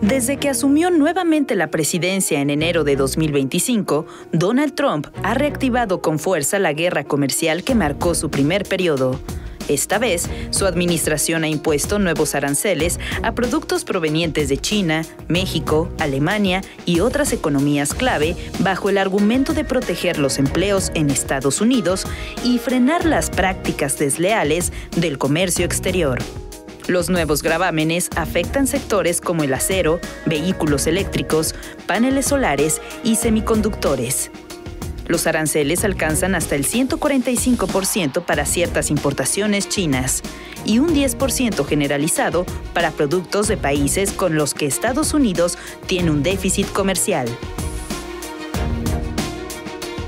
Desde que asumió nuevamente la presidencia en enero de 2025, Donald Trump ha reactivado con fuerza la guerra comercial que marcó su primer periodo. Esta vez, su administración ha impuesto nuevos aranceles a productos provenientes de China, México, Alemania y otras economías clave bajo el argumento de proteger los empleos en Estados Unidos y frenar las prácticas desleales del comercio exterior. Los nuevos gravámenes afectan sectores como el acero, vehículos eléctricos, paneles solares y semiconductores. Los aranceles alcanzan hasta el 145% para ciertas importaciones chinas y un 10% generalizado para productos de países con los que Estados Unidos tiene un déficit comercial.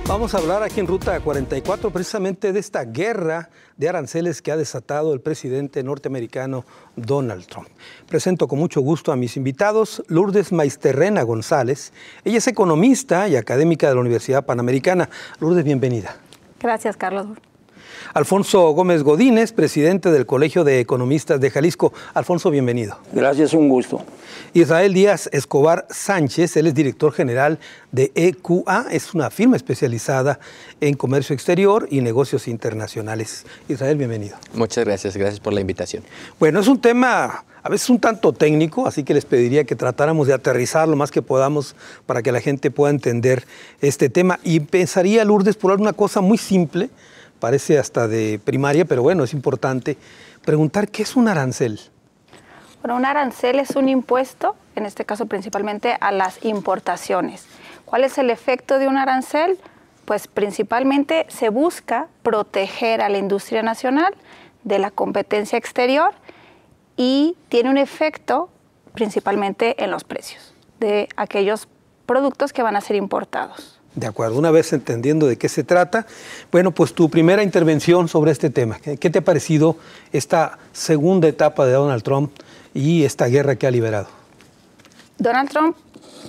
Vamos a hablar aquí en Ruta 44 precisamente de esta guerra de aranceles que ha desatado el presidente norteamericano Donald Trump. Presento con mucho gusto a mis invitados, Lourdes Maisterrena González. Ella es economista y académica de la Universidad Panamericana. Lourdes, bienvenida. Gracias, Carlos. Alfonso Gómez Godínez, presidente del Colegio de Economistas de Jalisco. Alfonso, bienvenido. Gracias, un gusto. Israel Díaz Escobar Sánchez, él es director general de EQA, es una firma especializada en comercio exterior y negocios internacionales. Israel, bienvenido. Muchas gracias, gracias por la invitación. Bueno, es un tema a veces un tanto técnico, así que les pediría que tratáramos de aterrizar lo más que podamos para que la gente pueda entender este tema. Y pensaría, Lourdes, por alguna cosa muy simple, parece hasta de primaria, pero bueno, es importante preguntar ¿qué es un arancel? Bueno, un arancel es un impuesto, en este caso principalmente a las importaciones. ¿Cuál es el efecto de un arancel? Pues principalmente se busca proteger a la industria nacional de la competencia exterior y tiene un efecto principalmente en los precios de aquellos productos que van a ser importados. De acuerdo, una vez entendiendo de qué se trata, bueno, pues tu primera intervención sobre este tema. ¿Qué te ha parecido esta segunda etapa de Donald Trump y esta guerra que ha liberado? Donald Trump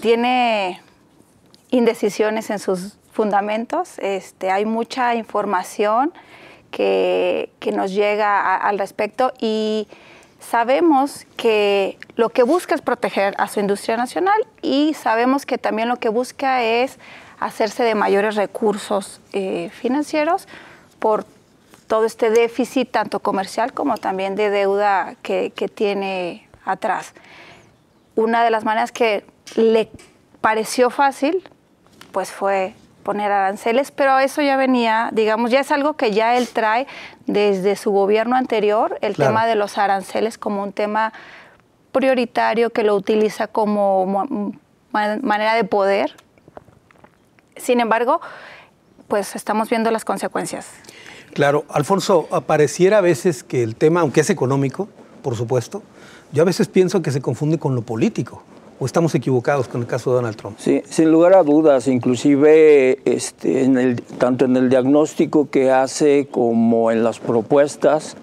tiene indecisiones en sus fundamentos. Hay mucha información que nos llega al respecto y sabemos que lo que busca es proteger a su industria nacional y sabemos que también lo que busca es hacerse de mayores recursos financieros por todo este déficit, tanto comercial como también de deuda que tiene atrás. Una de las maneras que le pareció fácil, pues fue poner aranceles, pero eso ya venía, digamos, ya es algo que ya él trae desde su gobierno anterior, el tema de los aranceles como un tema prioritario que lo utiliza como manera de poder. Sin embargo, pues estamos viendo las consecuencias. Claro, Alfonso, pareciera a veces que el tema, aunque es económico, por supuesto, yo a veces pienso que se confunde con lo político. ¿O estamos equivocados con el caso de Donald Trump? Sí, sin lugar a dudas, inclusive tanto en el diagnóstico que hace como en las propuestas,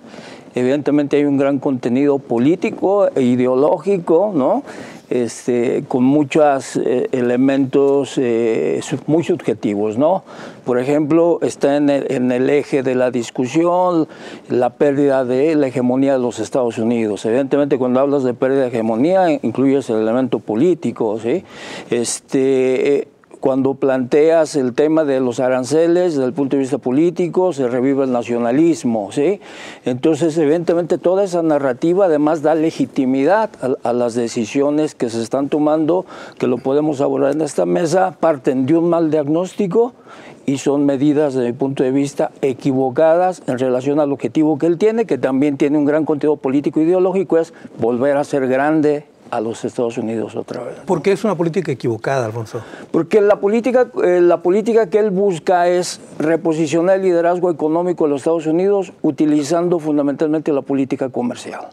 evidentemente hay un gran contenido político e ideológico, ¿no? Con muchos elementos muy subjetivos, ¿no? Por ejemplo, está en el eje de la discusión la pérdida de la hegemonía de los Estados Unidos. Evidentemente, cuando hablas de pérdida de hegemonía, incluyes el elemento político, ¿sí? Cuando planteas el tema de los aranceles desde el punto de vista político, se revive el nacionalismo, ¿sí? Entonces, evidentemente, toda esa narrativa además da legitimidad a las decisiones que se están tomando, que lo podemos abordar en esta mesa, parten de un mal diagnóstico y son medidas, desde mi punto de vista, equivocadas en relación al objetivo que él tiene, que también tiene un gran contenido político e ideológico, es volver a ser grande a los Estados Unidos otra vez. ¿Por qué es una política equivocada, Alfonso? Porque la política que él busca es reposicionar el liderazgo económico de los Estados Unidos utilizando fundamentalmente la política comercial.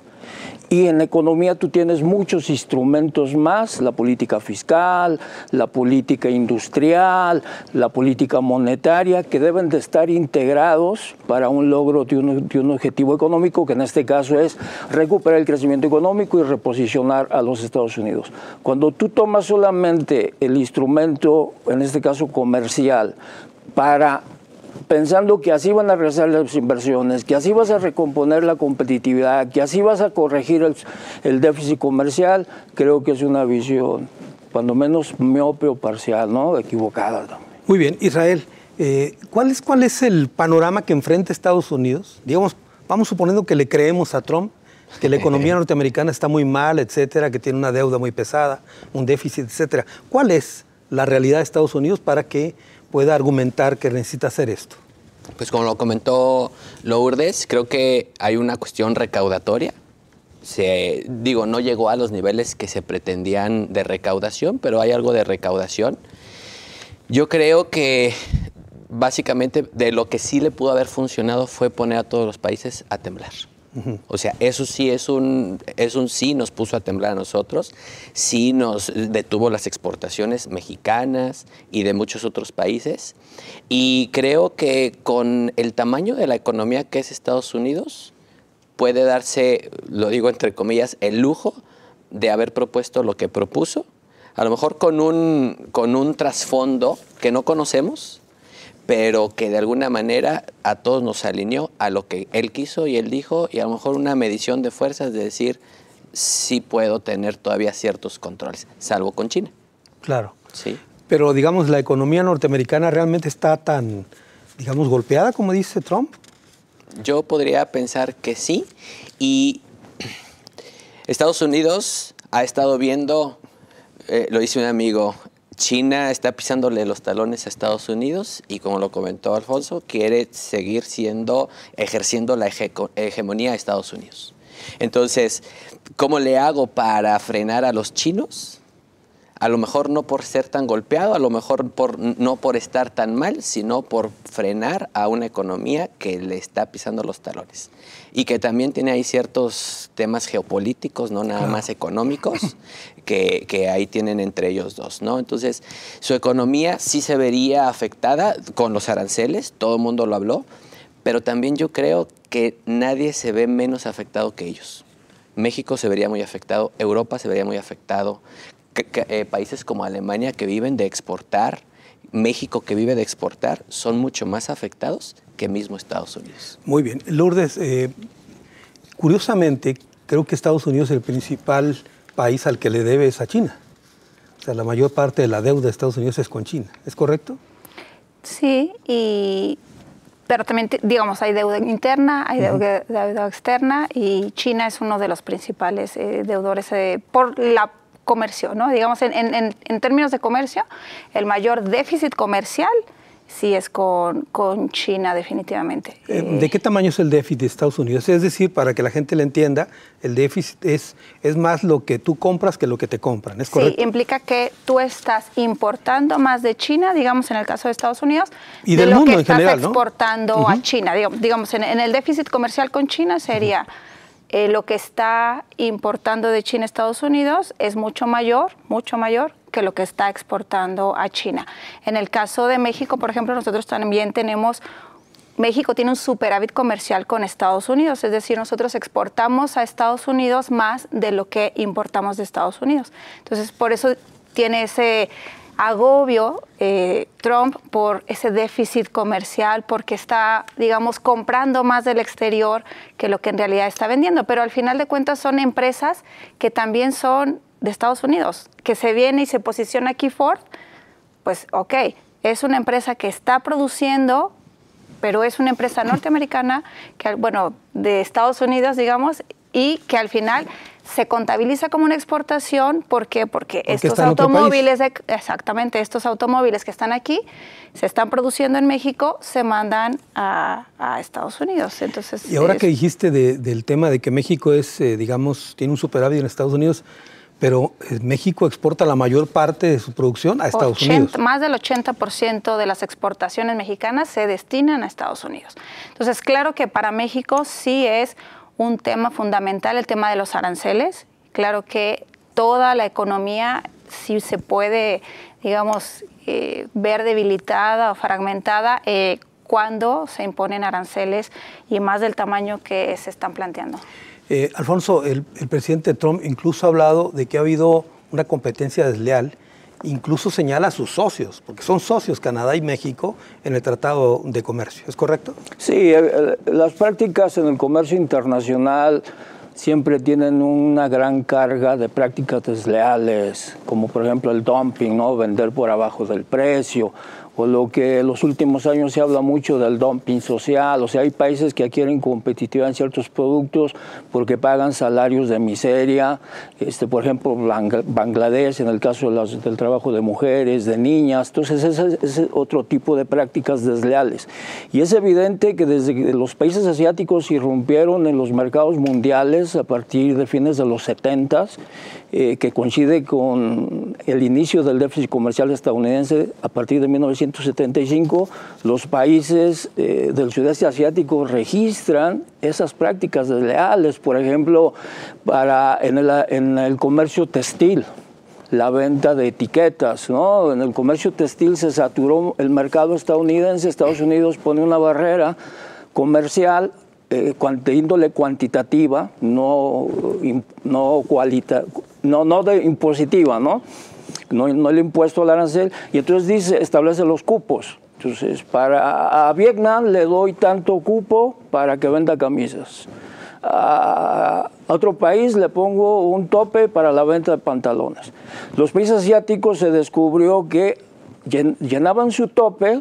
Y en economía tú tienes muchos instrumentos más, la política fiscal, la política industrial, la política monetaria, que deben de estar integrados para un logro de un objetivo económico, que en este caso es recuperar el crecimiento económico y reposicionar a los Estados Unidos. Cuando tú tomas solamente el instrumento, en este caso comercial, para pensando que así van a regresar las inversiones, que así vas a recomponer la competitividad, que así vas a corregir el déficit comercial, creo que es una visión, cuando menos miope o parcial, ¿no? Equivocada también. Muy bien, Israel, ¿cuál es el panorama que enfrenta Estados Unidos? Digamos, vamos suponiendo que le creemos a Trump, que la economía norteamericana está muy mal, etcétera, que tiene una deuda muy pesada, un déficit, etcétera. ¿Cuál es la realidad de Estados Unidos para que pueda argumentar que necesita hacer esto? Pues como lo comentó Lourdes, creo que hay una cuestión recaudatoria. No llegó a los niveles que se pretendían de recaudación, pero hay algo de recaudación. Yo creo que básicamente de lo que sí le pudo haber funcionado fue poner a todos los países a temblar. O sea, eso sí es un sí nos puso a temblar a nosotros, sí nos detuvo las exportaciones mexicanas y de muchos otros países. Y creo que con el tamaño de la economía que es Estados Unidos, puede darse, lo digo entre comillas, el lujo de haber propuesto lo que propuso, a lo mejor con un trasfondo que no conocemos, pero que de alguna manera a todos nos alineó a lo que él quiso y él dijo, y a lo mejor una medición de fuerzas de decir, sí puedo tener todavía ciertos controles, salvo con China. Claro. Sí. Pero, digamos, la economía norteamericana realmente está tan, digamos, golpeada, como dice Trump. Yo podría pensar que sí, y Estados Unidos ha estado viendo, lo dice un amigo, China está pisándole los talones a Estados Unidos y, como lo comentó Alfonso, quiere seguir ejerciendo la hegemonía de Estados Unidos. Entonces, ¿cómo le hago para frenar a los chinos? A lo mejor no por ser tan golpeado, a lo mejor no por estar tan mal, sino por frenar a una economía que le está pisando los talones. Y que también tiene ahí ciertos temas geopolíticos, no nada más económicos, que ahí tienen entre ellos dos, ¿no? Entonces, su economía sí se vería afectada con los aranceles, todo el mundo lo habló, pero también yo creo que nadie se ve menos afectado que ellos. México se vería muy afectado, Europa se vería muy afectado, países como Alemania que viven de exportar, México que vive de exportar, son mucho más afectados que mismo Estados Unidos. Muy bien. Lourdes, curiosamente, creo que Estados Unidos el principal país al que le debe es a China. O sea, la mayor parte de la deuda de Estados Unidos es con China. ¿Es correcto? Sí, pero también, digamos, hay deuda interna, hay deuda externa, y China es uno de los principales deudores por la comercio, ¿no? Digamos, en términos de comercio, el mayor déficit comercial sí es con China, definitivamente. ¿De qué tamaño es el déficit de Estados Unidos? Es decir, para que la gente le entienda, el déficit es más lo que tú compras que lo que te compran, ¿es correcto? Sí, implica que tú estás importando más de China, digamos, en el caso de Estados Unidos, y del mundo en general, estás exportando a China. Digamos, en el déficit comercial con China sería... lo que está importando de China a Estados Unidos es mucho mayor que lo que está exportando a China. En el caso de México, por ejemplo, nosotros también México tiene un superávit comercial con Estados Unidos, es decir, nosotros exportamos a Estados Unidos más de lo que importamos de Estados Unidos. Entonces, por eso tiene ese agobio Trump por ese déficit comercial, porque está, digamos, comprando más del exterior que lo que en realidad está vendiendo. Pero al final de cuentas son empresas que también son de Estados Unidos, que se viene y se posiciona aquí Ford, pues ok, es una empresa que está produciendo, pero es una empresa norteamericana, que, bueno, de Estados Unidos, digamos, y que al final se contabiliza como una exportación. ¿Por qué? Porque estos automóviles, exactamente, estos automóviles que están aquí, se están produciendo en México, se mandan a Estados Unidos. Entonces, y ahora que dijiste del tema de que México es, digamos, tiene un superávit en Estados Unidos, pero México exporta la mayor parte de su producción a Estados Unidos. Más del 80% de las exportaciones mexicanas se destinan a Estados Unidos. Entonces, claro que para México sí es un tema fundamental el tema de los aranceles. Claro que toda la economía sí se puede, digamos, ver debilitada o fragmentada cuando se imponen aranceles y más del tamaño que se están planteando. Alfonso, el presidente Trump incluso ha hablado de que ha habido una competencia desleal incluso señala a sus socios, porque son socios Canadá y México en el Tratado de Comercio. ¿Es correcto? Sí, las prácticas en el comercio internacional siempre tienen una gran carga de prácticas desleales, como por ejemplo el dumping, ¿no? Vender por abajo del precio, o lo que en los últimos años se habla mucho del dumping social. O sea, hay países que adquieren competitividad en ciertos productos porque pagan salarios de miseria, por ejemplo Bangladesh, en el caso del trabajo de mujeres, de niñas. Entonces ese es otro tipo de prácticas desleales. Y es evidente que desde que los países asiáticos irrumpieron en los mercados mundiales a partir de fines de los 70s, que coincide con el inicio del déficit comercial estadounidense a partir de 1975, los países del sudeste asiático registran esas prácticas desleales, por ejemplo, en el comercio textil, la venta de etiquetas, ¿no? En el comercio textil se saturó el mercado estadounidense. Estados Unidos pone una barrera comercial de índole cuantitativa, no impositiva, ¿no? No el impuesto al arancel, y entonces establece los cupos. Entonces, a Vietnam le doy tanto cupo para que venda camisas. A otro país le pongo un tope para la venta de pantalones. Los países asiáticos se descubrió que llenaban su tope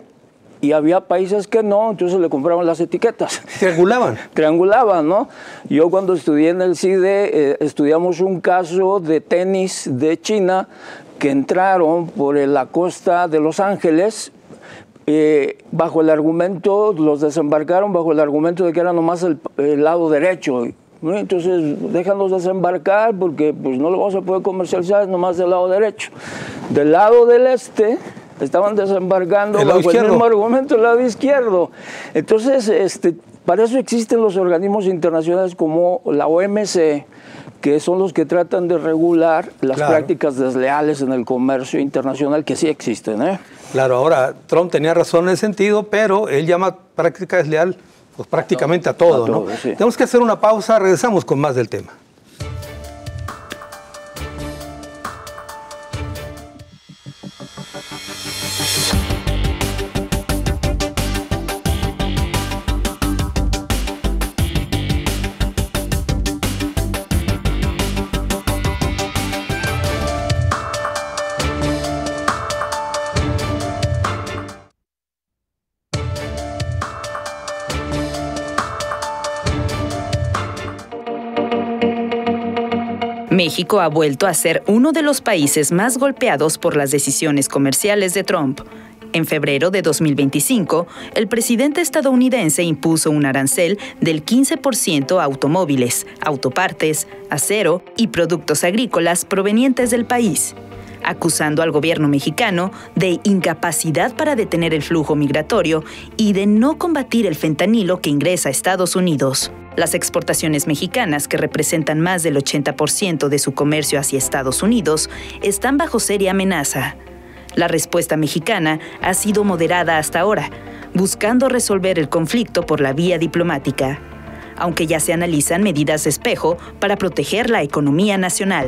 y había países que no, entonces le compraban las etiquetas. ¿Triangulaban? Triangulaban, ¿no? Yo cuando estudié en el CIDE, estudiamos un caso de tenis de China que entraron por la costa de Los Ángeles, bajo el argumento, los desembarcaron bajo el argumento de que era nomás el lado derecho, ¿no? Entonces déjanos desembarcar porque pues, no lo vamos a poder comercializar, es nomás del lado derecho. Del lado del este estaban desembarcando bajo el mismo argumento del lado izquierdo. Entonces, para eso existen los organismos internacionales como la OMC, que son los que tratan de regular las prácticas desleales en el comercio internacional, que sí existen, ¿eh? Claro, ahora Trump tenía razón en ese sentido, pero él llama práctica desleal pues, prácticamente a todo, ¿no? Sí. Tenemos que hacer una pausa, regresamos con más del tema. México ha vuelto a ser uno de los países más golpeados por las decisiones comerciales de Trump. En febrero de 2025, el presidente estadounidense impuso un arancel del 15% a automóviles, autopartes, acero y productos agrícolas provenientes del país, acusando al gobierno mexicano de incapacidad para detener el flujo migratorio y de no combatir el fentanilo que ingresa a Estados Unidos. Las exportaciones mexicanas, que representan más del 80% de su comercio hacia Estados Unidos, están bajo seria amenaza. La respuesta mexicana ha sido moderada hasta ahora, buscando resolver el conflicto por la vía diplomática, aunque ya se analizan medidas de espejo para proteger la economía nacional.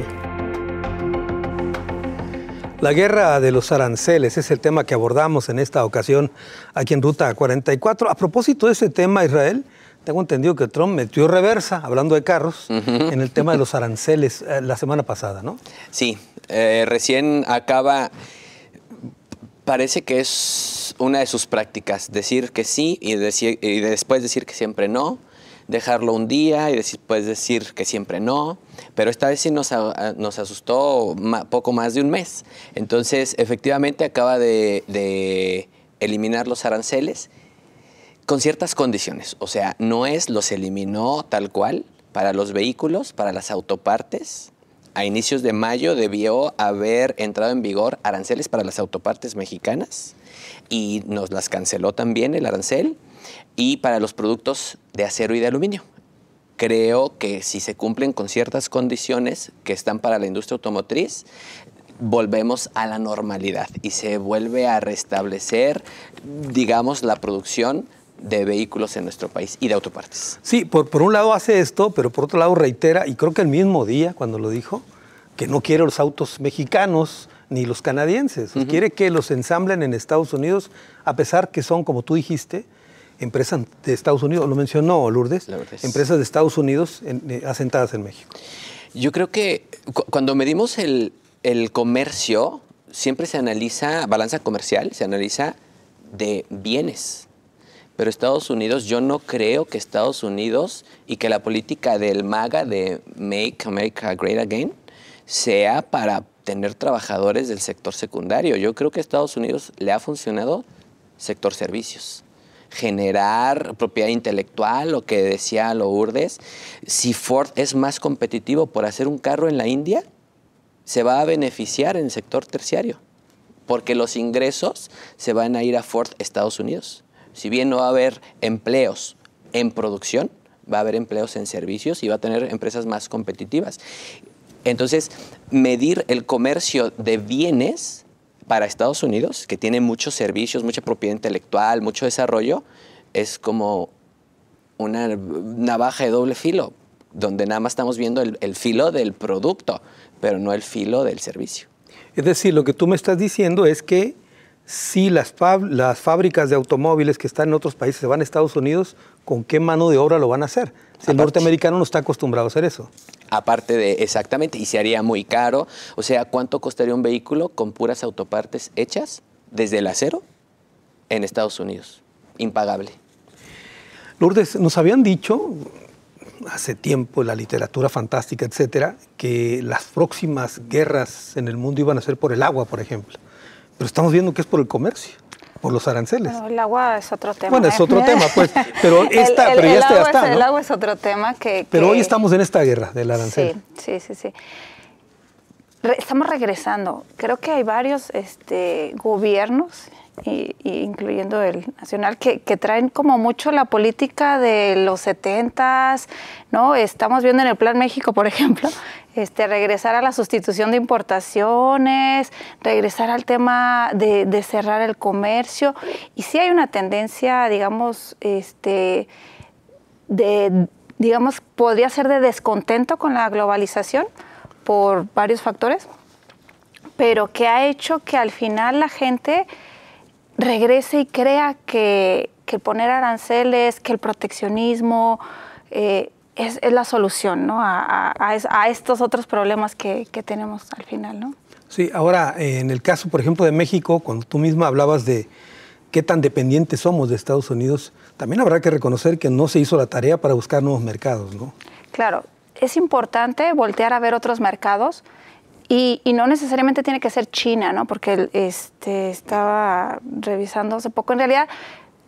La guerra de los aranceles es el tema que abordamos en esta ocasión aquí en Ruta 44. A propósito de ese tema, Israel, tengo entendido que Trump metió reversa, hablando de carros, en el tema de los aranceles la semana pasada, ¿no? Sí, recién acaba, parece que es una de sus prácticas, decir que sí y después decir que siempre no, dejarlo un día y después decir que siempre no, pero esta vez sí nos asustó poco más de un mes. Entonces, efectivamente, acaba de eliminar los aranceles con ciertas condiciones. O sea, los eliminó tal cual para los vehículos, para las autopartes. A inicios de mayo debió haber entrado en vigor aranceles para las autopartes mexicanas y nos las canceló también el arancel, y para los productos de acero y de aluminio. Creo que si se cumplen con ciertas condiciones que están para la industria automotriz, volvemos a la normalidad y se vuelve a restablecer, digamos, la producción de vehículos en nuestro país y de autopartes. Sí, por un lado hace esto, pero por otro lado reitera, y creo que el mismo día cuando lo dijo, que no quiere los autos mexicanos ni los canadienses. Quiere que los ensamblen en Estados Unidos, a pesar que son, como tú dijiste, empresas de Estados Unidos. Lo mencionó Lourdes. Empresas de Estados Unidos asentadas en México. Yo creo que cuando medimos el comercio, siempre se analiza, balanza comercial, se analiza de bienes. Pero Estados Unidos, yo no creo que Estados Unidos y que la política del MAGA, de Make America Great Again, sea para tener trabajadores del sector secundario. Yo creo que a Estados Unidos le ha funcionado sector servicios. Generar propiedad intelectual, lo que decía Lourdes. Si Ford es más competitivo por hacer un carro en la India, se va a beneficiar en el sector terciario, porque los ingresos se van a ir a Ford Estados Unidos. Si bien no va a haber empleos en producción, va a haber empleos en servicios y va a tener empresas más competitivas. Entonces, medir el comercio de bienes para Estados Unidos, que tiene muchos servicios, mucha propiedad intelectual, mucho desarrollo, es como una navaja de doble filo, donde nada más estamos viendo el filo del producto, pero no el filo del servicio. Es decir, lo que tú me estás diciendo es que si las fábricas de automóviles que están en otros países se van a Estados Unidos, ¿con qué mano de obra lo van a hacer? Si el norteamericano no está acostumbrado a hacer eso. Aparte de, exactamente, y se haría muy caro. O sea, ¿cuánto costaría un vehículo con puras autopartes hechas desde el acero en Estados Unidos? Impagable. Lourdes, nos habían dicho hace tiempo en la literatura fantástica, etcétera, que las próximas guerras en el mundo iban a ser por el agua, por ejemplo. Pero estamos viendo que es por el comercio, por los aranceles. Bueno, el agua es otro tema. Bueno, es otro tema, pues. Pero ya está, ¿no? El agua es otro tema que... Pero hoy estamos en esta guerra del arancel. Sí. Estamos regresando. Creo que hay varios gobiernos, incluyendo el nacional, que traen como mucho la política de los 70s, ¿no? Estamos viendo en el Plan México, por ejemplo, regresar a la sustitución de importaciones, regresar al tema de cerrar el comercio. Y sí hay una tendencia, digamos, podría ser de descontento con la globalización por varios factores, pero que ha hecho que al final la gente regrese y crea que poner aranceles, que el proteccionismo es la solución, ¿no? a estos otros problemas que tenemos al final, ¿no? Sí, ahora en el caso, por ejemplo, de México, cuando tú misma hablabas de qué tan dependientes somos de Estados Unidos, también habrá que reconocer que no se hizo la tarea para buscar nuevos mercados, ¿no? Claro, es importante voltear a ver otros mercados. Y no necesariamente tiene que ser China, ¿no? Porque estaba revisando hace poco. En realidad,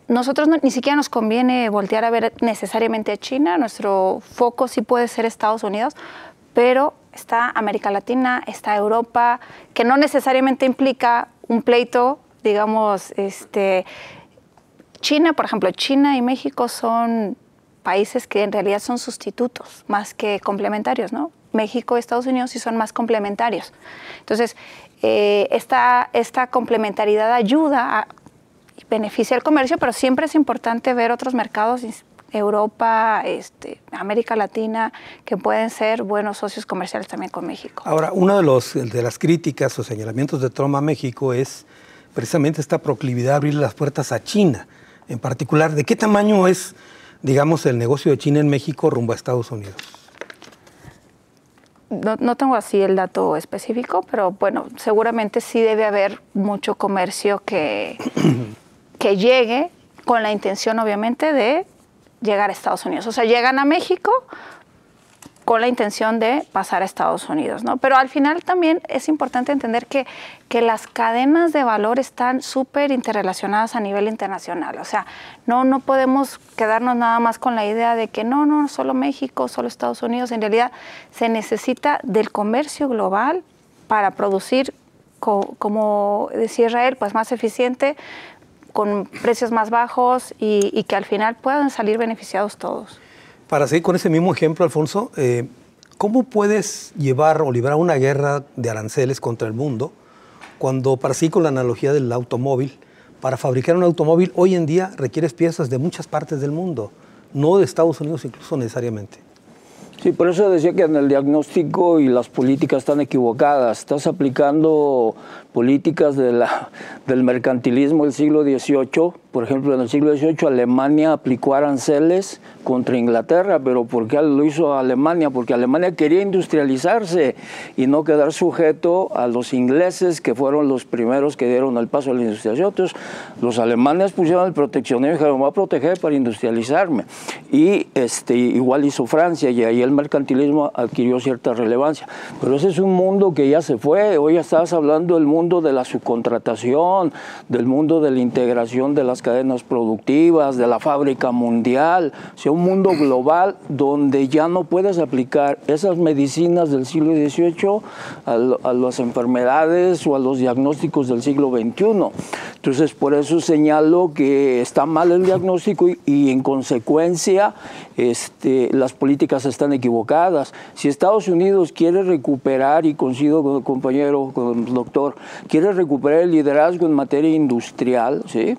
nosotros ni siquiera nos conviene voltear a ver necesariamente a China. Nuestro foco sí puede ser Estados Unidos, pero está América Latina, está Europa, que no necesariamente implica un pleito, digamos, China, por ejemplo, China y México son países que en realidad son sustitutos más que complementarios, ¿no? México y Estados Unidos sí son más complementarios. Entonces, esta complementariedad ayuda y beneficia el comercio, pero siempre es importante ver otros mercados, Europa, América Latina, que pueden ser buenos socios comerciales también con México. Ahora, una de las críticas o señalamientos de Trump a México es precisamente esta proclividad a abrir las puertas a China. En particular, ¿de qué tamaño es, digamos, el negocio de China en México rumbo a Estados Unidos? No tengo así el dato específico, pero bueno, seguramente sí debe haber mucho comercio que llegue con la intención, obviamente, de llegar a Estados Unidos. O sea, llegan a México con la intención de pasar a Estados Unidos, ¿no? Pero al final también es importante entender que las cadenas de valor están súper interrelacionadas a nivel internacional. O sea, no podemos quedarnos nada más con la idea de que no, solo México, solo Estados Unidos. En realidad se necesita del comercio global para producir, como decía Israel, pues más eficiente, con precios más bajos y que al final puedan salir beneficiados todos. Para seguir con ese mismo ejemplo, Alfonso, ¿cómo puedes llevar o librar una guerra de aranceles contra el mundo cuando, para seguir con la analogía del automóvil, para fabricar un automóvil hoy en día requieres piezas de muchas partes del mundo, no de Estados Unidos incluso necesariamente? Sí, por eso decía que en el diagnóstico y las políticas están equivocadas. Estás aplicando políticas del mercantilismo del siglo XVIII. Por ejemplo, en el siglo XVIII Alemania aplicó aranceles contra Inglaterra, pero ¿por qué lo hizo Alemania? Porque Alemania quería industrializarse y no quedar sujeto a los ingleses, que fueron los primeros que dieron el paso a la industrialización. Entonces, los alemanes pusieron el proteccionismo y dijeron, me voy a proteger para industrializarme. Y igual hizo Francia, y ahí el mercantilismo adquirió cierta relevancia. Pero ese es un mundo que ya se fue. Hoy estabas hablando del mundo de la subcontratación, del mundo de la integración de las cadenas productivas, de la fábrica mundial, o sea, un mundo global donde ya no puedes aplicar esas medicinas del siglo XVIII a las enfermedades o a los diagnósticos del siglo XXI. Entonces, por eso señalo que está mal el diagnóstico y en consecuencia las políticas están equivocadas. Si Estados Unidos quiere recuperar, y coincido con el compañero, con el doctor, quiere recuperar el liderazgo en materia industrial, ¿sí?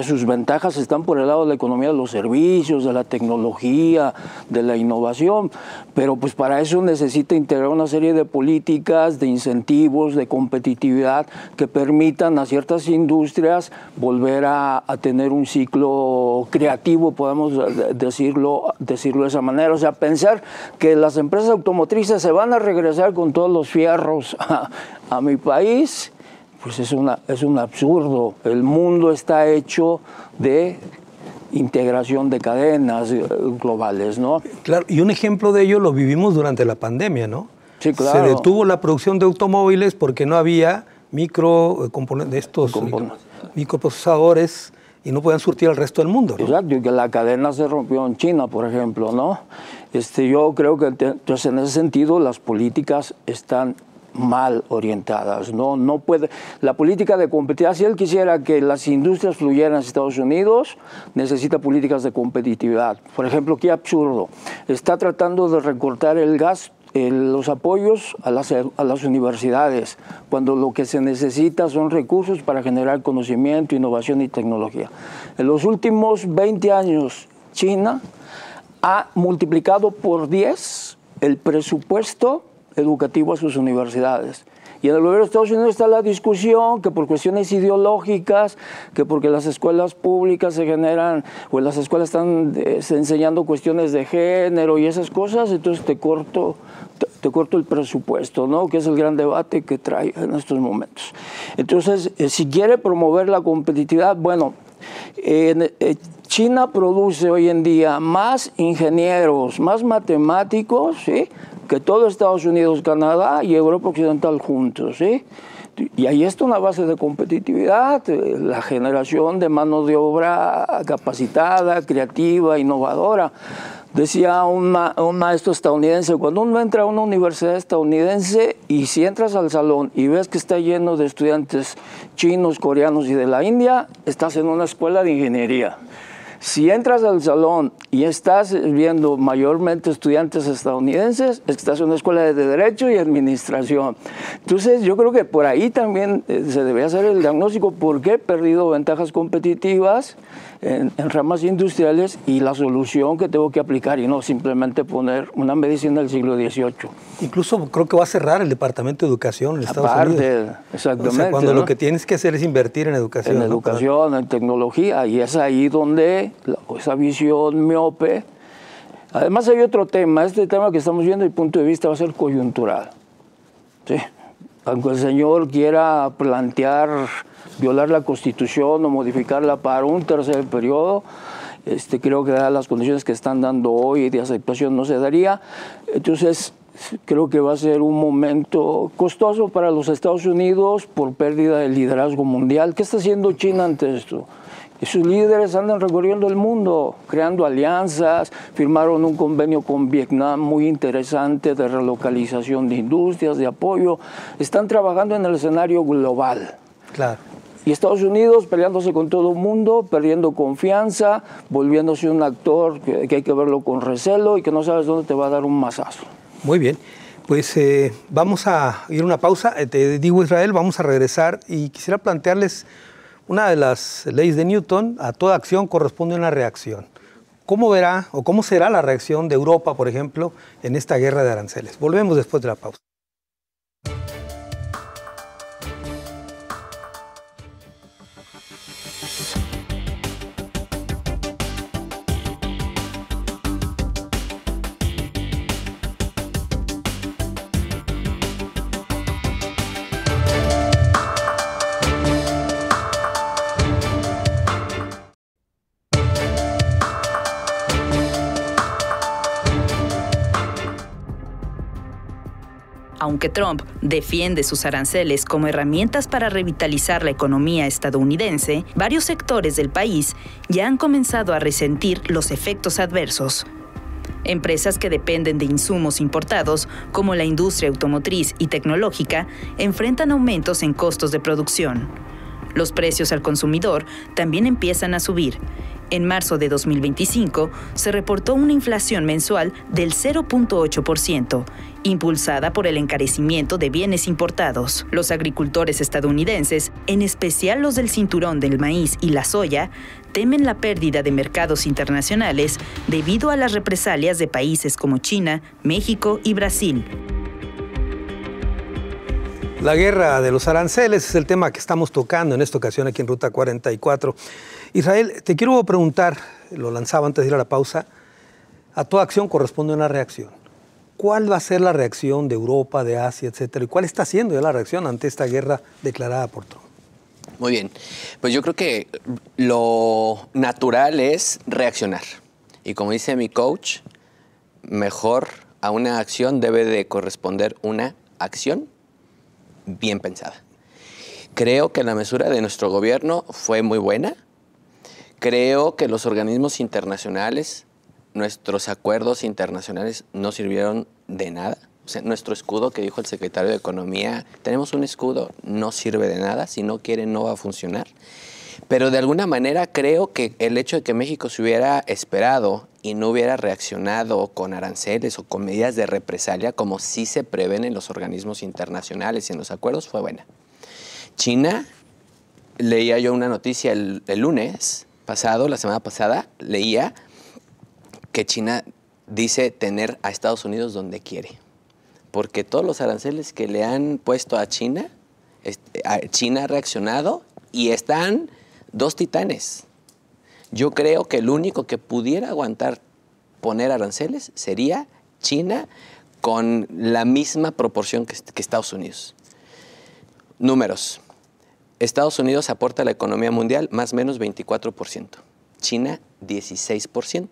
Sus ventajas están por el lado de la economía de los servicios, de la tecnología, de la innovación, pero pues para eso necesita integrar una serie de políticas, de incentivos, de competitividad que permitan a ciertas industrias volver a tener un ciclo creativo, podemos decirlo de esa manera. O sea, pensar que las empresas automotrices se van a regresar con todos los fierros a mi país, pues es un absurdo. El mundo está hecho de integración de cadenas globales, ¿no? Claro, y un ejemplo de ello lo vivimos durante la pandemia, ¿no? Sí, claro. Se detuvo la producción de automóviles porque no había microprocesadores y no podían surtir al resto del mundo, ¿no? Exacto, y que la cadena se rompió en China, por ejemplo, ¿no? Yo creo que entonces, en ese sentido las políticas están mal orientadas, no puede. La política de competitividad, si él quisiera que las industrias fluyeran a Estados Unidos, necesita políticas de competitividad. Por ejemplo, qué absurdo, está tratando de recortar el gasto, los apoyos a las universidades, cuando lo que se necesita son recursos para generar conocimiento, innovación y tecnología. En los últimos 20 años, China ha multiplicado por 10 el presupuesto educativo a sus universidades. Y en el gobierno de Estados Unidos está la discusión que por cuestiones ideológicas, que porque las escuelas públicas se generan, o en las escuelas están enseñando cuestiones de género y esas cosas, entonces te corto el presupuesto, ¿no? Que es el gran debate que trae en estos momentos. Entonces, si quiere promover la competitividad, bueno, China produce hoy en día más ingenieros, más matemáticos, ¿sí?, que todo Estados Unidos, Canadá y Europa Occidental juntos, ¿sí? Y ahí está una base de competitividad, la generación de mano de obra capacitada, creativa, innovadora. Decía un maestro estadounidense, cuando uno entra a una universidad estadounidense y si entras al salón y ves que está lleno de estudiantes chinos, coreanos y de la India, estás en una escuela de ingeniería. Si entras al salón y estás viendo mayormente estudiantes estadounidenses, es que estás en una escuela de Derecho y Administración. Entonces, yo creo que por ahí también se debe hacer el diagnóstico por qué he perdido ventajas competitivas en ramas industriales y la solución que tengo que aplicar y no simplemente poner una medicina del siglo XVIII. Incluso creo que va a cerrar el Departamento de Educación en Estados Unidos. Exactamente. O sea, cuando lo que tienes que hacer es invertir en educación. En educación, en tecnología, y es ahí donde esa visión miope. Además hay otro tema, este tema que estamos viendo desde el punto de vista va a ser coyuntural. ¿Sí? Aunque el señor quiera plantear violar la Constitución o modificarla para un tercer periodo, creo que dadas las condiciones que están dando hoy de aceptación no se daría. Entonces, creo que va a ser un momento costoso para los Estados Unidos por pérdida de liderazgo mundial. ¿Qué está haciendo China ante esto? Y sus líderes andan recorriendo el mundo, creando alianzas, firmaron un convenio con Vietnam muy interesante de relocalización de industrias, de apoyo. Están trabajando en el escenario global. Claro. Y Estados Unidos peleándose con todo el mundo, perdiendo confianza, volviéndose un actor que hay que verlo con recelo y que no sabes dónde te va a dar un mazazo. Muy bien. Pues vamos a ir a una pausa. Te digo, Israel, vamos a regresar y quisiera plantearles una de las leyes de Newton: a toda acción corresponde una reacción. ¿Cómo verá o cómo será la reacción de Europa, por ejemplo, en esta guerra de aranceles? Volvemos después de la pausa. Aunque Trump defiende sus aranceles como herramientas para revitalizar la economía estadounidense, varios sectores del país ya han comenzado a resentir los efectos adversos. Empresas que dependen de insumos importados, como la industria automotriz y tecnológica, enfrentan aumentos en costos de producción. Los precios al consumidor también empiezan a subir. En marzo de 2025 se reportó una inflación mensual del 0.8%, impulsada por el encarecimiento de bienes importados. Los agricultores estadounidenses, en especial los del cinturón del maíz y la soya, temen la pérdida de mercados internacionales debido a las represalias de países como China, México y Brasil. La guerra de los aranceles es el tema que estamos tocando en esta ocasión aquí en Ruta 44. Israel, te quiero preguntar, lo lanzaba antes de ir a la pausa, a toda acción corresponde una reacción. ¿Cuál va a ser la reacción de Europa, de Asia, etcétera? ¿Y cuál está siendo ya la reacción ante esta guerra declarada por Trump? Muy bien, pues yo creo que lo natural es reaccionar. Y como dice mi coach, mejor a una acción debe de corresponder una acción bien pensada. Creo que la mesura de nuestro gobierno fue muy buena. Creo que los organismos internacionales, nuestros acuerdos internacionales no sirvieron de nada. O sea, nuestro escudo que dijo el secretario de Economía, tenemos un escudo, no sirve de nada, si no quiere no va a funcionar. Pero de alguna manera creo que el hecho de que México se hubiera esperado y no hubiera reaccionado con aranceles o con medidas de represalia, como sí se prevén en los organismos internacionales y en los acuerdos, fue buena. China, leía yo una noticia el lunes pasado, la semana pasada, leía que China dice tener a Estados Unidos donde quiere. Porque todos los aranceles que le han puesto a China ha reaccionado y están dos titanes. Yo creo que el único que pudiera aguantar poner aranceles sería China con la misma proporción que Estados Unidos. Números. Estados Unidos aporta a la economía mundial más o menos 24%. China, 16%.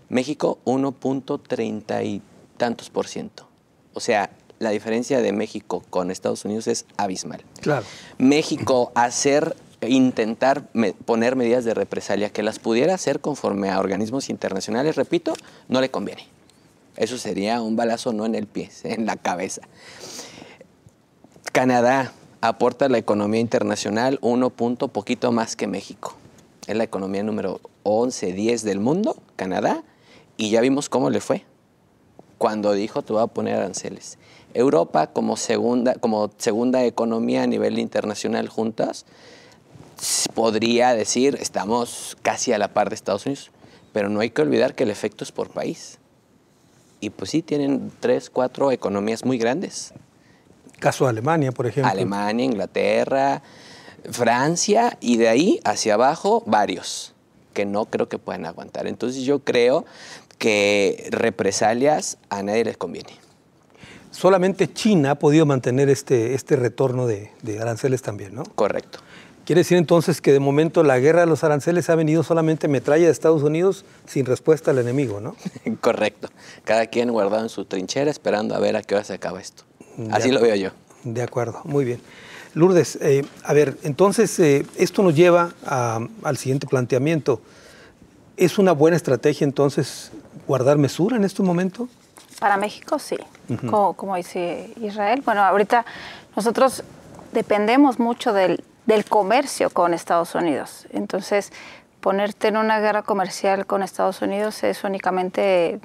México, 1.30 y tantos por ciento. O sea, la diferencia de México con Estados Unidos es abismal. Claro. México intentar poner medidas de represalia que las pudiera hacer conforme a organismos internacionales, repito, no le conviene. Eso sería un balazo no en el pie, en la cabeza. Canadá aporta a la economía internacional poquito más que México. Es la economía número 11, 10 del mundo, Canadá, y ya vimos cómo le fue cuando dijo te voy a poner aranceles. Europa como segunda economía a nivel internacional juntas, podría decir estamos casi a la par de Estados Unidos, pero no hay que olvidar que el efecto es por país. Y pues sí, tienen 3, 4 economías muy grandes. Caso de Alemania, por ejemplo. Alemania, Inglaterra, Francia, y de ahí hacia abajo varios que no creo que puedan aguantar. Entonces yo creo que represalias a nadie les conviene. Solamente China ha podido mantener este retorno de aranceles también, ¿no? Correcto. Quiere decir entonces que de momento la guerra de los aranceles ha venido solamente metralla de Estados Unidos sin respuesta al enemigo, ¿no? Correcto. Cada quien guardado en su trinchera esperando a ver a qué hora se acaba esto. Así lo veo yo. De acuerdo, muy bien. Lourdes, a ver, entonces esto nos lleva al siguiente planteamiento. ¿Es una buena estrategia entonces guardar mesura en este momento? Para México sí, como dice Israel. Bueno, ahorita nosotros dependemos mucho del comercio con Estados Unidos. Entonces, ponerte en una guerra comercial con Estados Unidos es únicamente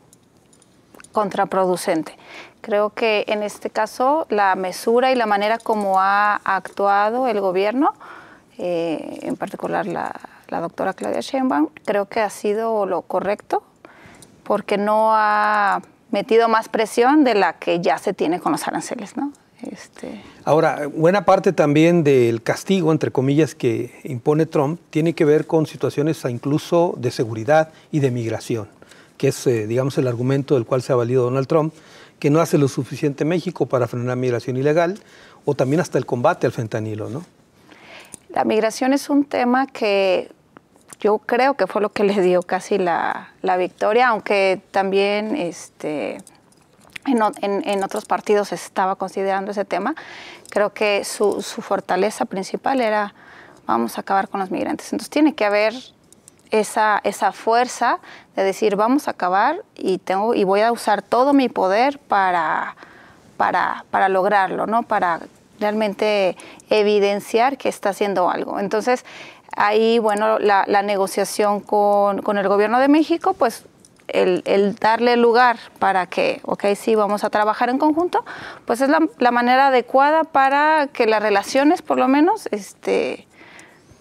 contraproducente. Creo que en este caso la mesura y la manera como ha actuado el gobierno, en particular la la doctora Claudia Sheinbaum, creo que ha sido lo correcto, porque no ha metido más presión de la que ya se tiene con los aranceles, ¿no? Ahora, buena parte también del castigo, entre comillas, que impone Trump tiene que ver con situaciones incluso de seguridad y de migración, que es, digamos, el argumento del cual se ha valido Donald Trump, que no hace lo suficiente México para frenar migración ilegal, o también hasta el combate al fentanilo, ¿no? La migración es un tema que yo creo que fue lo que le dio casi la victoria, aunque también en otros partidos se estaba considerando ese tema. Creo que su fortaleza principal era vamos a acabar con los migrantes. Entonces tiene que haber esa fuerza de decir vamos a acabar y voy a usar todo mi poder para lograrlo, ¿no? Para realmente evidenciar que está haciendo algo. Entonces ahí, bueno, la negociación con el gobierno de México, pues el darle lugar para que, ok, sí, vamos a trabajar en conjunto, pues es la manera adecuada para que las relaciones, por lo menos,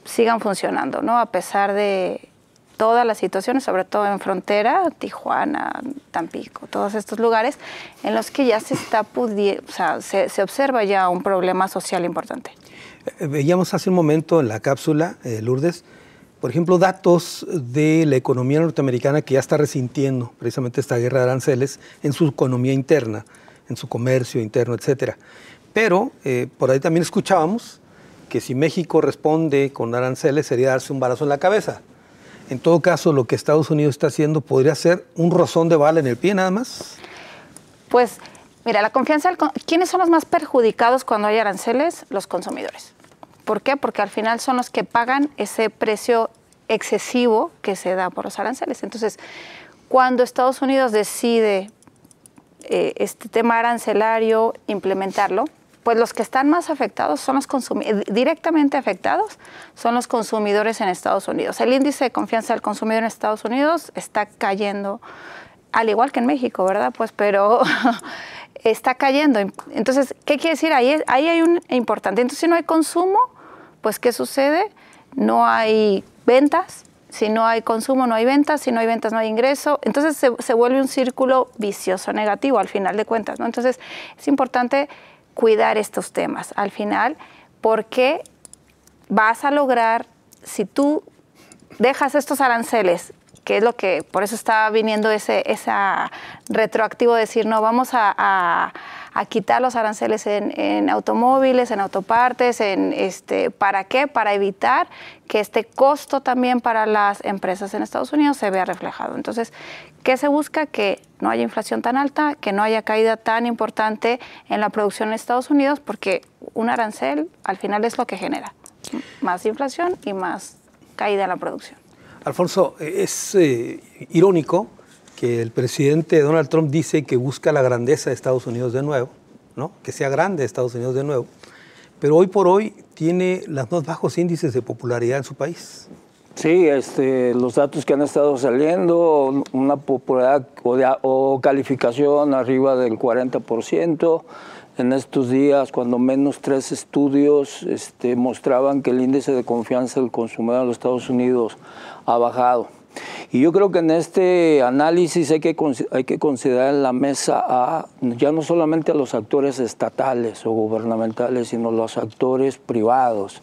sigan funcionando, ¿no? A pesar de todas las situaciones, sobre todo en frontera, Tijuana, Tampico, todos estos lugares en los que ya se está pudiendo, o sea, se observa ya un problema social importante. Veíamos hace un momento en la cápsula, Lourdes, por ejemplo, datos de la economía norteamericana que ya está resintiendo precisamente esta guerra de aranceles en su economía interna, en su comercio interno, etcétera. Pero por ahí también escuchábamos que si México responde con aranceles sería darse un balazo en la cabeza. En todo caso, lo que Estados Unidos está haciendo podría ser un rozón de bala en el pie nada más. Pues, mira, la confianza, ¿quiénes son los más perjudicados cuando hay aranceles? Los consumidores. ¿Por qué? Porque al final son los que pagan ese precio excesivo que se da por los aranceles. Entonces, cuando Estados Unidos decide este tema arancelario, implementarlo, pues los que están más afectados son directamente afectados son los consumidores en Estados Unidos. El índice de confianza del consumidor en Estados Unidos está cayendo, al igual que en México, ¿verdad? Pues, pero está cayendo. Entonces, ¿qué quiere decir? Ahí hay un importante. Entonces, si no hay consumo, pues, ¿qué sucede? No hay ventas. Si no hay consumo, no hay ventas. Si no hay ventas, no hay ingreso. Entonces, se vuelve un círculo vicioso negativo al final de cuentas, ¿no? Entonces, es importante cuidar estos temas al final, porque vas a lograr, si tú dejas estos aranceles, que es lo que, por eso está viniendo esa retroactivo de decir, no, vamos a quitar los aranceles en automóviles, en autopartes, ¿para qué? Para evitar que este costo también para las empresas en Estados Unidos se vea reflejado. Entonces, ¿qué se busca? Que no haya inflación tan alta, que no haya caída tan importante en la producción en Estados Unidos, porque un arancel al final es lo que genera más inflación y más caída en la producción. Alfonso, es irónico que el presidente Donald Trump dice que busca la grandeza de Estados Unidos de nuevo, ¿no? Que sea grande Estados Unidos de nuevo, pero hoy por hoy tiene los más bajos índices de popularidad en su país. Sí, los datos que han estado saliendo, una popularidad o calificación arriba del 40%. En estos días, cuando menos 3 estudios mostraban que el índice de confianza del consumidor en los Estados Unidos ha bajado. Y yo creo que en este análisis hay que considerar en la mesa ya no solamente a los actores estatales o gubernamentales, sino los actores privados,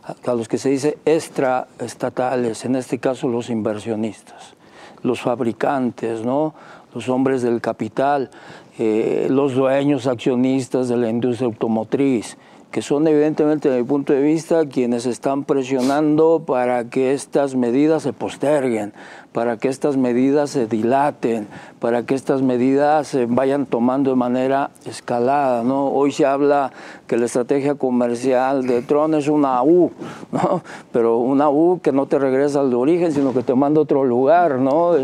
a los que se dice extraestatales, en este caso los inversionistas, los fabricantes, ¿no? Los hombres del capital, los dueños accionistas de la industria automotriz, que son evidentemente, desde mi punto de vista, quienes están presionando para que estas medidas se posterguen, para que estas medidas se dilaten, para que estas medidas se vayan tomando de manera escalada, ¿no? Hoy se habla que la estrategia comercial de Trump es una U, ¿no? Pero una U que no te regresa al origen, sino que te manda a otro lugar, ¿no?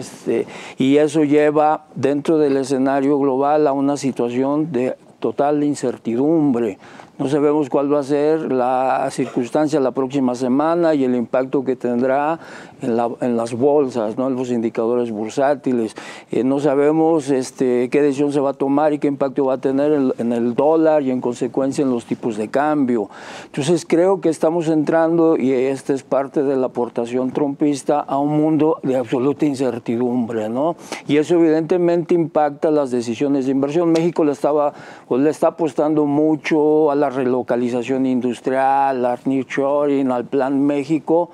Y eso lleva dentro del escenario global a una situación de total incertidumbre, No sabemos cuál va a ser la circunstancia la próxima semana y el impacto que tendrá en las bolsas, ¿no? En los indicadores bursátiles. No sabemos qué decisión se va a tomar y qué impacto va a tener en el dólar y en consecuencia en los tipos de cambio. Entonces creo que estamos entrando, y esta es parte de la aportación trumpista, a un mundo de absoluta incertidumbre, ¿no? Y eso evidentemente impacta las decisiones de inversión. México le está apostando mucho a la relocalización industrial, al nearshoring, al Plan México,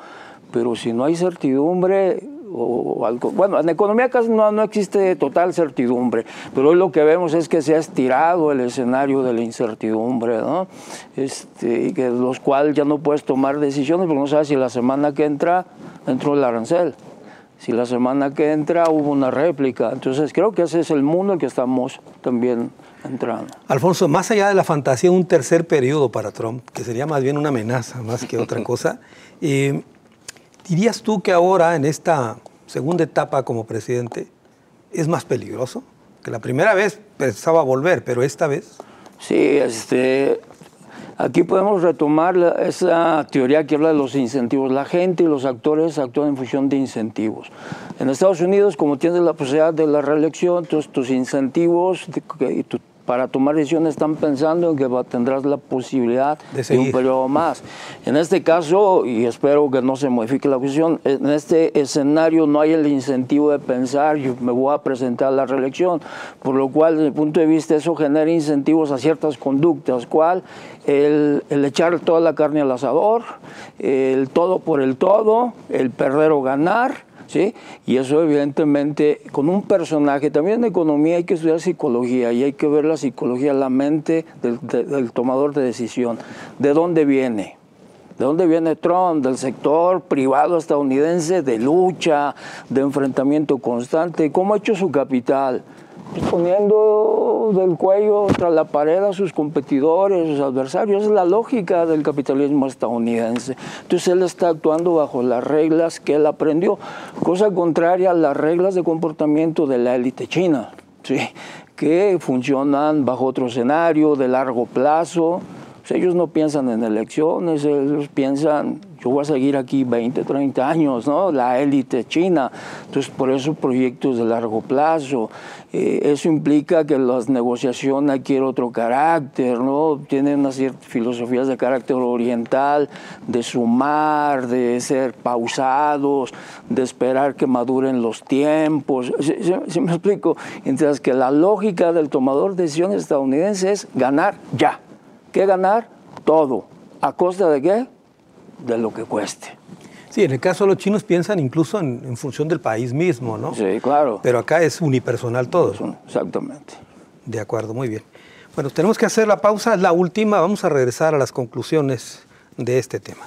pero si no hay certidumbre, o algo, bueno, en economía casi no existe total certidumbre, pero hoy lo que vemos es que se ha estirado el escenario de la incertidumbre, ¿no? Y que los cuales ya no puedes tomar decisiones porque no sabes si la semana que entra entró el arancel, si la semana que entra hubo una réplica. Entonces creo que ese es el mundo en que estamos también entrando. Alfonso, más allá de la fantasía, un tercer periodo para Trump, que sería más bien una amenaza más que otra cosa, ¿dirías tú que ahora, en esta segunda etapa como presidente, es más peligroso? Que la primera vez pensaba volver, pero esta vez... Sí, aquí podemos retomar esa teoría que habla de los incentivos. La gente y los actores actúan en función de incentivos. En Estados Unidos, como tienes la posibilidad de la reelección, tus incentivos para tomar decisiones están pensando en que tendrás la posibilidad de un periodo más. En este caso, y espero que no se modifique la posición, en este escenario no hay el incentivo de pensar yo me voy a presentar a la reelección, por lo cual desde mi punto de vista eso genera incentivos a ciertas conductas, cual el echar toda la carne al asador, el todo por el todo, el perder o ganar, ¿sí? Y eso evidentemente con un personaje, también en economía hay que estudiar psicología y hay que ver la psicología, la mente del tomador de decisión. ¿De dónde viene? ¿De dónde viene Trump? Del sector privado estadounidense, de lucha, de enfrentamiento constante. ¿Cómo ha hecho su capital? Pues poniendo del cuello tras la pared a sus competidores, sus adversarios. Es la lógica del capitalismo estadounidense. Entonces él está actuando bajo las reglas que él aprendió, cosa contraria a las reglas de comportamiento de la élite china, ¿sí? Que funcionan bajo otro escenario de largo plazo. Ellos no piensan en elecciones, ellos piensan, yo voy a seguir aquí 20, 30 años, ¿no? La élite china. Entonces, por eso proyectos de largo plazo. Eso implica que las negociaciones adquieren otro carácter, ¿no? Tienen unas ciertas filosofías de carácter oriental, de sumar, de ser pausados, de esperar que maduren los tiempos. ¿Sí me explico? Mientras que la lógica del tomador de decisiones estadounidense es ganar ya. ¿Qué ganar? Todo. ¿A costa de qué? De lo que cueste. Sí, en el caso de los chinos piensan incluso en función del país mismo, ¿no? Sí, claro. Pero acá es unipersonal todo. Exactamente. De acuerdo, muy bien. Bueno, tenemos que hacer la pausa, es la última. Vamos a regresar a las conclusiones de este tema.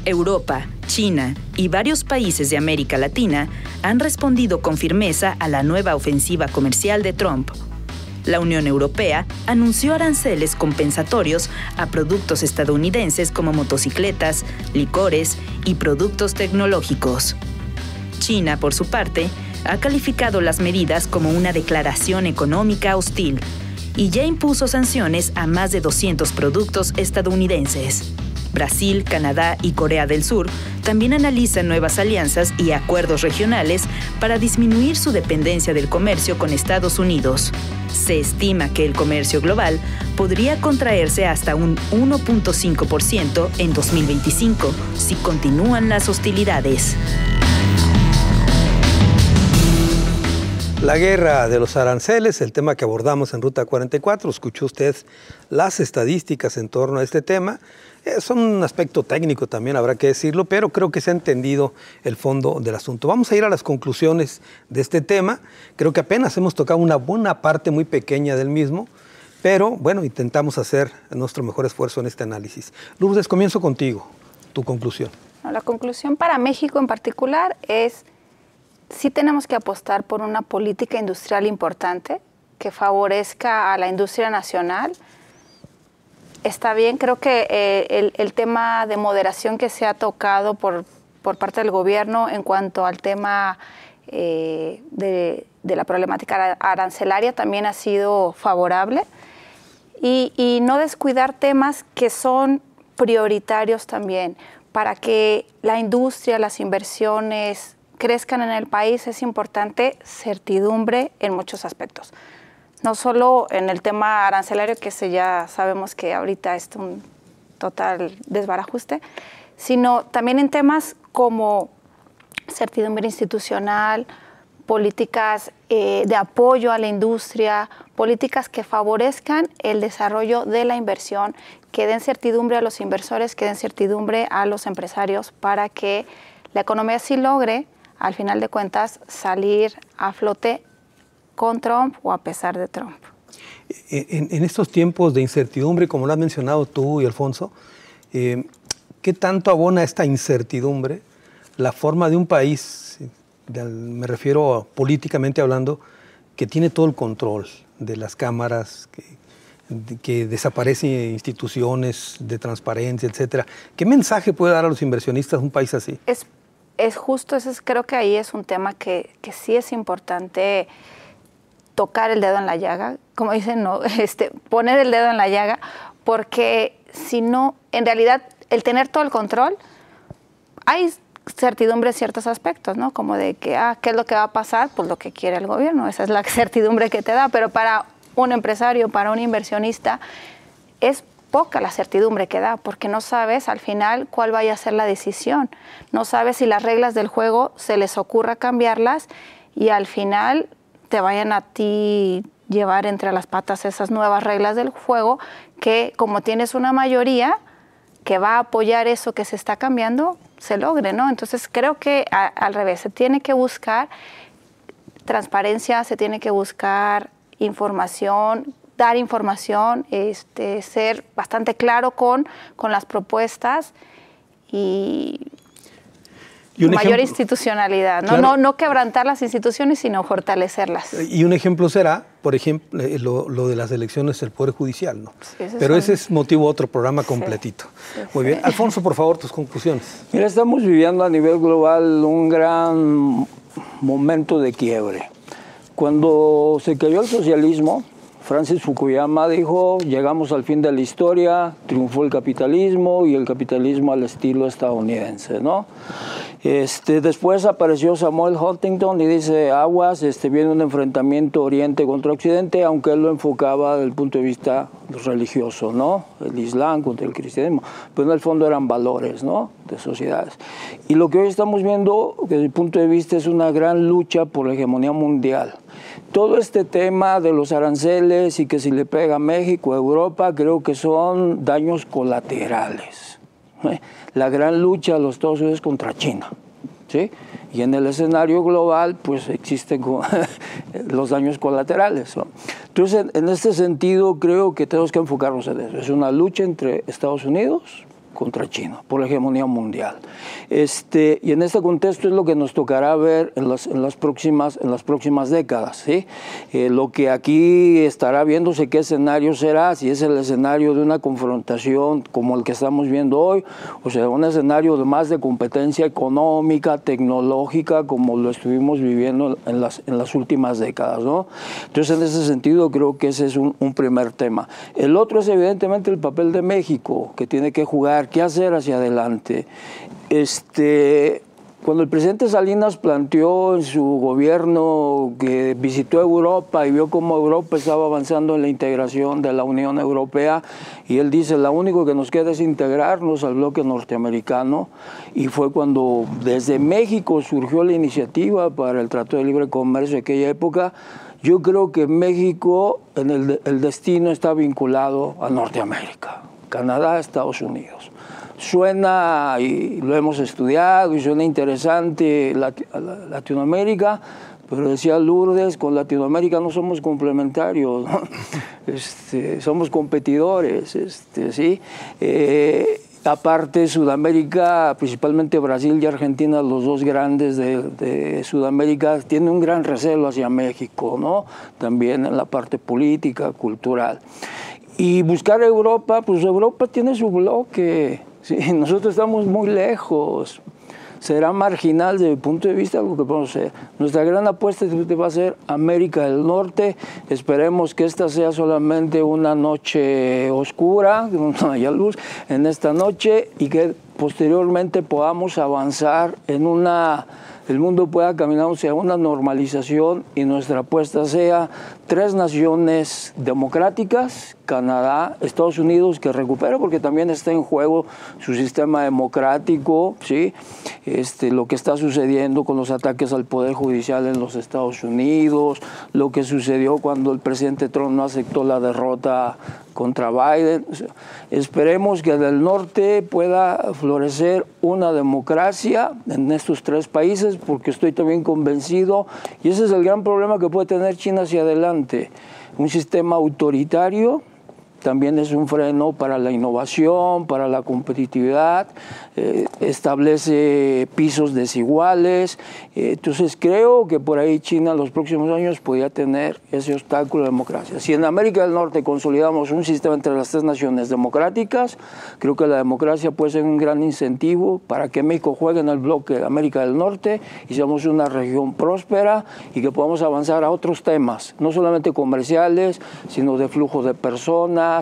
Europa, China y varios países de América Latina han respondido con firmeza a la nueva ofensiva comercial de Trump. La Unión Europea anunció aranceles compensatorios a productos estadounidenses como motocicletas, licores y productos tecnológicos. China, por su parte, ha calificado las medidas como una declaración económica hostil y ya impuso sanciones a más de 200 productos estadounidenses. Brasil, Canadá y Corea del Sur también analizan nuevas alianzas y acuerdos regionales para disminuir su dependencia del comercio con Estados Unidos. Se estima que el comercio global podría contraerse hasta un 1.5% en 2025 si continúan las hostilidades. La guerra de los aranceles, el tema que abordamos en Ruta 44, escuchó usted las estadísticas en torno a este tema. Son un aspecto técnico también, habrá que decirlo, pero creo que se ha entendido el fondo del asunto. Vamos a ir a las conclusiones de este tema. Creo que apenas hemos tocado una parte muy pequeña del mismo. Pero bueno, intentamos hacer nuestro mejor esfuerzo en este análisis. Lourdes, comienzo contigo, tu conclusión. La conclusión para México en particular es, sí tenemos que apostar por una política industrial importante que favorezca a la industria nacional. Está bien, creo que el tema de moderación que se ha tocado por parte del gobierno en cuanto al tema de la problemática arancelaria también ha sido favorable. Y no descuidar temas que son prioritarios también. Para que la industria, las inversiones crezcan en el país es importante certidumbre en muchos aspectos. No solo en el tema arancelario, que ya sabemos que ahorita es un total desbarajuste, sino también en temas como certidumbre institucional, políticas de apoyo a la industria, políticas que favorezcan el desarrollo de la inversión, que den certidumbre a los inversores, que den certidumbre a los empresarios para que la economía sí logre, al final de cuentas, salir a flote con Trump o a pesar de Trump. En estos tiempos de incertidumbre, como lo has mencionado tú y Alfonso, ¿qué tanto abona esta incertidumbre la forma de un país, me refiero políticamente hablando, que tiene todo el control de las cámaras, que desaparecen instituciones de transparencia, etcétera? ¿Qué mensaje puede dar a los inversionistas un país así? Es justo, creo que ahí es un tema que sí es importante tocar el dedo en la llaga, como dicen, no, poner el dedo en la llaga, porque si no, en realidad, el tener todo el control, hay certidumbre en ciertos aspectos, ¿no? Como de que, ¿qué es lo que va a pasar? Pues lo que quiere el gobierno, esa es la certidumbre que te da, pero para un empresario, para un inversionista, es poca la certidumbre que da, porque no sabes al final cuál vaya a ser la decisión, no sabes si las reglas del juego se les ocurra cambiarlas y al final te vayan a ti llevar entre las patas esas nuevas reglas del juego que, como tienes una mayoría que va a apoyar eso que se está cambiando, se logre, ¿no? Entonces creo que al revés, se tiene que buscar transparencia, se tiene que buscar información, dar información, ser bastante claro con las propuestas y mayor institucionalidad, ¿no? Claro. No quebrantar las instituciones, sino fortalecerlas. Y un ejemplo será, por ejemplo, lo de las elecciones del Poder Judicial, ¿no? Sí, pero ese es motivo de otro programa completito. Sí, muy bien. Alfonso, por favor, tus conclusiones. Mira, estamos viviendo a nivel global un gran momento de quiebre. Cuando se cayó el socialismo, Francis Fukuyama dijo, llegamos al fin de la historia, triunfó el capitalismo y el capitalismo al estilo estadounidense, ¿no? Después apareció Samuel Huntington y dice, aguas, viene un enfrentamiento Oriente contra Occidente, aunque él lo enfocaba desde el punto de vista religioso, ¿no? El Islam contra el cristianismo, pero en el fondo eran valores, ¿no? De sociedades. Y lo que hoy estamos viendo, desde el punto de vista, es una gran lucha por la hegemonía mundial. Todo este tema de los aranceles y que si le pega a México, a Europa, creo que son daños colaterales. La gran lucha de los Estados Unidos contra China, ¿sí? Y en el escenario global, pues existen los daños colaterales, ¿no? Entonces, en este sentido, creo que tenemos que enfocarnos en eso. Es una lucha entre Estados Unidos contra China, por la hegemonía mundial. Y en este contexto es lo que nos tocará ver en las próximas décadas, ¿sí? Lo que aquí estará viéndose qué escenario será, si es el escenario de una confrontación como el que estamos viendo hoy, o sea, un escenario más de competencia económica, tecnológica, como lo estuvimos viviendo en las últimas décadas, ¿no? Entonces, en ese sentido, creo que ese es un primer tema. El otro es evidentemente el papel de México, que tiene que jugar, qué hacer hacia adelante. Cuando el presidente Salinas planteó en su gobierno que visitó Europa y vio cómo Europa estaba avanzando en la integración de la Unión Europea, y él dice, lo único que nos queda es integrarnos al bloque norteamericano, y fue cuando desde México surgió la iniciativa para el Tratado de Libre Comercio de aquella época. Yo creo que México, el destino está vinculado a Norteamérica, Canadá, Estados Unidos. Suena, y lo hemos estudiado, y suena interesante Latinoamérica, Pero decía Lourdes, con Latinoamérica no somos complementarios, ¿no? Somos competidores, ¿sí? Aparte, Sudamérica, principalmente Brasil y Argentina, los dos grandes de Sudamérica, tienen un gran recelo hacia México, ¿no? También en la parte política, cultural. Y buscar Europa, pues Europa tiene su bloque, ¿sí? Nosotros estamos muy lejos. Será marginal desde mi punto de vista lo que podemos hacer. Nuestra gran apuesta va a ser América del Norte. Esperemos que esta sea solamente una noche oscura, que no haya luz en esta noche y que posteriormente podamos avanzar en el mundo pueda caminar hacia una normalización y nuestra apuesta sea 3 naciones democráticas, Canadá, Estados Unidos, que recupere porque también está en juego su sistema democrático, ¿sí? Lo que está sucediendo con los ataques al Poder Judicial en los Estados Unidos, lo que sucedió cuando el presidente Trump no aceptó la derrota contra Biden. O sea, esperemos que del norte pueda florecer una democracia en estos 3 países, porque estoy también convencido, y ese es el gran problema que puede tener China hacia adelante. Un sistema autoritario también es un freno para la innovación, para la competitividad, establece pisos desiguales. Entonces creo que por ahí China en los próximos años podría tener ese obstáculo de democracia. Si en América del Norte consolidamos un sistema entre las 3 naciones democráticas, creo que la democracia puede ser un gran incentivo para que México juegue en el bloque de América del Norte y seamos una región próspera y que podamos avanzar a otros temas, no solamente comerciales, sino de flujo de personas,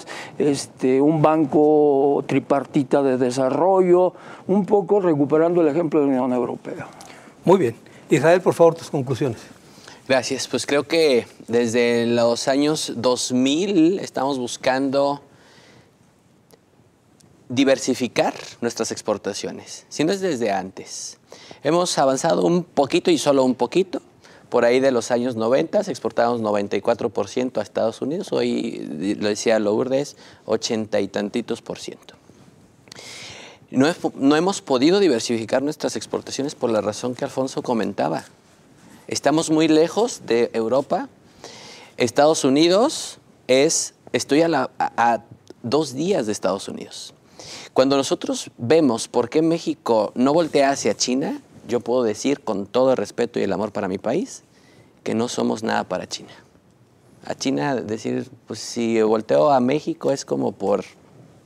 un banco tripartita de desarrollo, un poco recuperando el ejemplo de la Unión Europea. Muy bien. Israel, por favor, tus conclusiones. Gracias. Pues creo que desde los años 2000 estamos buscando diversificar nuestras exportaciones, si no es desde antes. Hemos avanzado un poquito y solo un poquito. Por ahí de los años 90 exportábamos 94% a Estados Unidos, hoy, lo decía Lourdes, 80 y tantitos %. No hemos podido diversificar nuestras exportaciones por la razón que Alfonso comentaba. Estamos muy lejos de Europa. Estados Unidos estoy a 2 días de Estados Unidos. Cuando nosotros vemos por qué México no voltea hacia China, yo puedo decir con todo el respeto y el amor para mi país que no somos nada para China. A China decir, pues si volteo a México es como por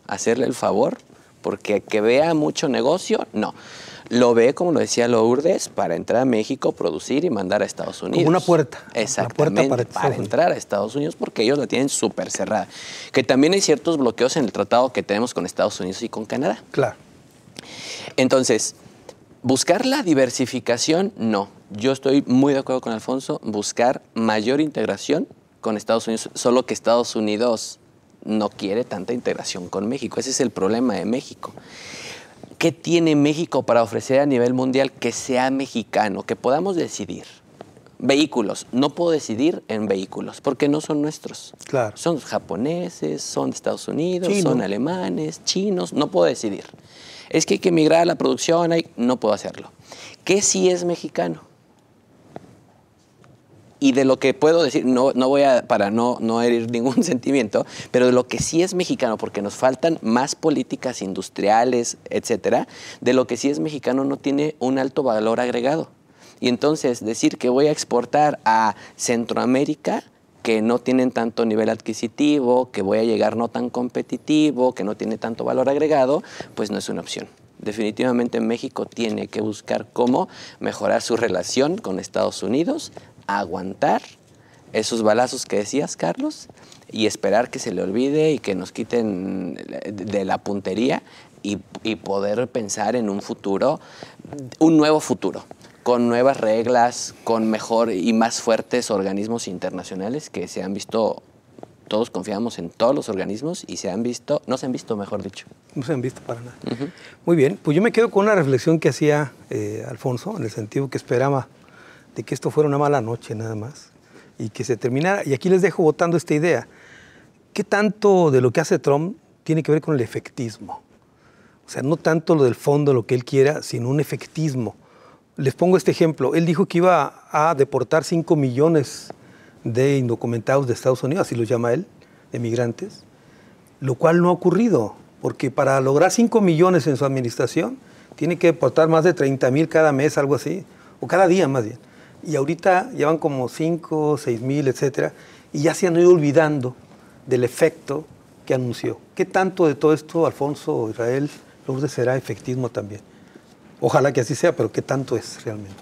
hacerle el favor, porque que vea mucho negocio, no. Lo ve, como lo decía Lourdes, para entrar a México, producir y mandar a Estados Unidos. Como una puerta. Exactamente, una puerta para entrar a Estados Unidos, porque ellos la tienen súper cerrada. Que también hay ciertos bloqueos en el tratado que tenemos con Estados Unidos y con Canadá. Claro. Entonces, buscar la diversificación, no. Yo estoy muy de acuerdo con Alfonso, buscar mayor integración con Estados Unidos, solo que Estados Unidos no quiere tanta integración con México. Ese es el problema de México. ¿Qué tiene México para ofrecer a nivel mundial que sea mexicano, que podamos decidir? Vehículos. No puedo decidir en vehículos porque no son nuestros. Claro. Son japoneses, son de Estados Unidos, Chino. son alemanes, chinos. No puedo decidir. Es que hay que migrar a la producción, no puedo hacerlo. ¿Qué sí es mexicano? Y de lo que puedo decir, no voy a, para no herir ningún sentimiento, pero de lo que sí es mexicano, porque nos faltan más políticas industriales, etcétera, de lo que sí es mexicano no tiene un alto valor agregado. Y entonces decir que voy a exportar a Centroamérica, que no tienen tanto nivel adquisitivo, que voy a llegar no tan competitivo, que no tiene tanto valor agregado, pues no es una opción. Definitivamente México tiene que buscar cómo mejorar su relación con Estados Unidos, aguantar esos balazos que decías, Carlos, y esperar que se le olvide y que nos quiten de la puntería y poder pensar en un futuro, un nuevo futuro, con nuevas reglas, con mejor y más fuertes organismos internacionales que se han visto. Todos confiamos en todos los organismos y no se han visto, mejor dicho. No se han visto para nada. Muy bien, pues yo me quedo con una reflexión que hacía Alfonso, en el sentido que esperaba de que esto fuera una mala noche nada más y que se terminara. Y aquí les dejo votando esta idea. ¿Qué tanto de lo que hace Trump tiene que ver con el efectismo? O sea, no tanto lo del fondo, lo que él quiera, sino un efectismo Les pongo este ejemplo. Él dijo que iba a deportar 5 millones de indocumentados de Estados Unidos, así los llama él, de migrantes, lo cual no ha ocurrido, porque para lograr 5 millones en su administración, tiene que deportar más de 30,000 cada mes, algo así, o cada día más bien. Y ahorita llevan como 5, 6,000, etcétera, y ya se han ido olvidando del efecto que anunció. ¿Qué tanto de todo esto, Alfonso, Israel, Lourdes, será efectismo también? Ojalá que así sea, pero ¿qué tanto es realmente?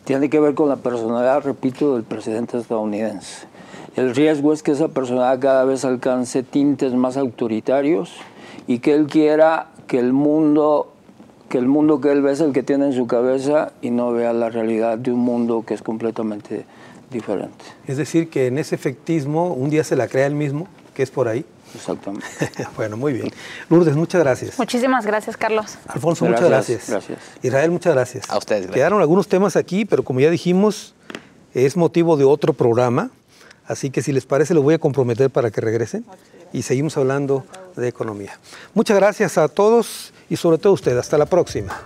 Tiene que ver con la personalidad, repito, del presidente estadounidense. El riesgo es que esa personalidad cada vez alcance tintes más autoritarios y que él quiera que el mundo que él ve es el que tiene en su cabeza y no vea la realidad de un mundo que es completamente diferente. Es decir, que en ese efectismo un día se la crea él mismo, que es por ahí. Exactamente. Bueno, muy bien. Lourdes, muchas gracias. Muchísimas gracias, Carlos. Alfonso, muchas gracias. Gracias. Israel, muchas gracias. A ustedes, gracias. Quedaron algunos temas aquí, pero como ya dijimos, es motivo de otro programa. Así que si les parece, los voy a comprometer para que regresen y seguimos hablando de economía. Muchas gracias a todos y sobre todo a ustedes. Hasta la próxima.